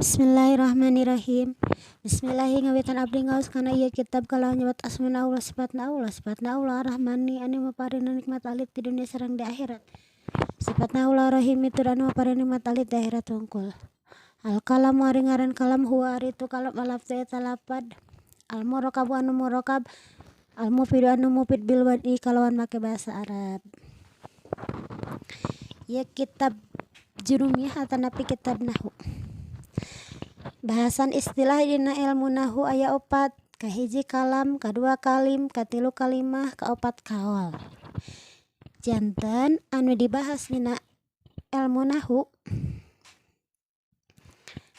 Bismillahirrahmanirrahim. Bismillahirrahmanirrahim. Abdi ngaos kana ieu kitab kalawan nyebut asmauna Allah sifatna Allah Rahmani anu maparinna nikmat alit di dunia sareng di akhirat. Sifatna Allah Rahim itu anu maparinna nikmat alit di akhirat hungkul. Al kalam ari ngaran kalam huwa ari tu kalam alaf teh talapad. Al murakabu anu murakab. Al mufidu anu mufid bil wadi kalawan make bahasa Arab. Ieu kitab jurumiah atanapi kitab nahwu. Bahasan istilah dina ilmu nahwu aya 4, kahiji kalam, kadua kalim, katilu kalimah, kaopat kaol. Janten anu dibahas dina ilmu nahwu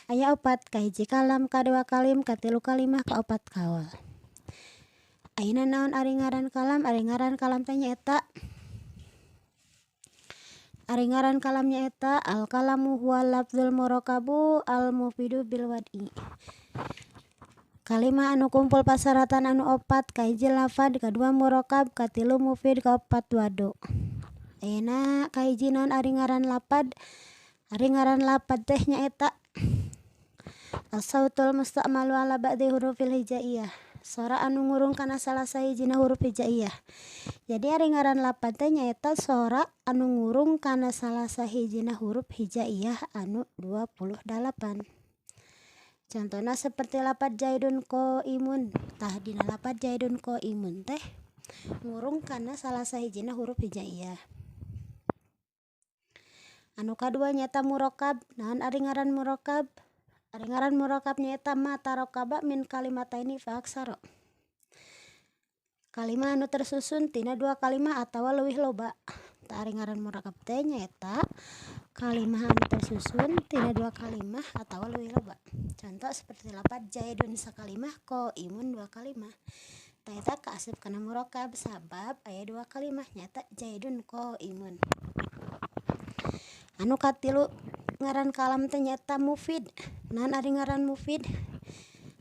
aya 4, kahiji kalam, kadua kalim, katilu kalimah, kaopat kaol. Ayeuna naon ari ngaran kalam? Ari ngaran kalam teh nyaeta kalamnya eta al kalamu huwa lafzul murakabu al mufidu bil wad'i. Kalimah anu kumpul pasaratan anu 4, kahiji lafad, kadua murakab, katilu mufid, kaopat wado. Ayeuna kahiji naon ari ngaran lapad? Ari ngaran lapad teh nyaeta as-sautul musta'malu ala ba'di hurufil hijaiyah. Sora anu ngurung kana salah sahijina huruf hijaiyah. Jadi ari ngaran lapad teh nyaeta sora anu ngurung kana salah sahijina huruf hijaiyah anu 28. Contohna seperti lapad jaidun qaimun. Tah dina lapad jaidun qaimun teh ngurung kana salah sahijina huruf hijaiyah. Anu kadua nyaeta murakab. Naon ari ngaran murakab? Ari ngaran murakab nyaeta ma tarakaba min kalimataini fa aksara. Kalimah anu tersusun tina 2 kalimah atawa leuwih loba. Tah ari ngaran murakab teh nyaeta kalimah anu tersusun tina 2 kalimah atawa leuwih loba. Contoh seperti lapad jaidun sakalimah, qaimun 2 kalimah. Tah eta kaasup kana murakab sabab aya 2 kalimah nyaeta jaidun qaimun. Anu katilu ngaran kalam teh nyaeta mufid. Naon ari ngaran mufid?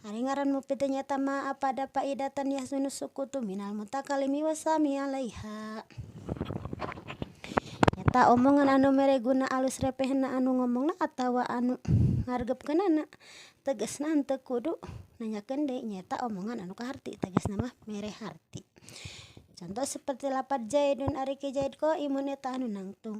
Ari ngaran mufid teh nyaeta ma apada faidatan yahsunu sukutu minal mutakalimi wasami alaiha. Nyaeta omongan anu mere guna alus repehna anu ngomongna atawa anu ngargepkeunana. Tegasna henteu kudu nanyakeun deui nyaeta omongan anu kaharti, tegasna mah mere harti. Contoh seperti lapad jaidun ari ke jaid qaimun eta anu nangtung.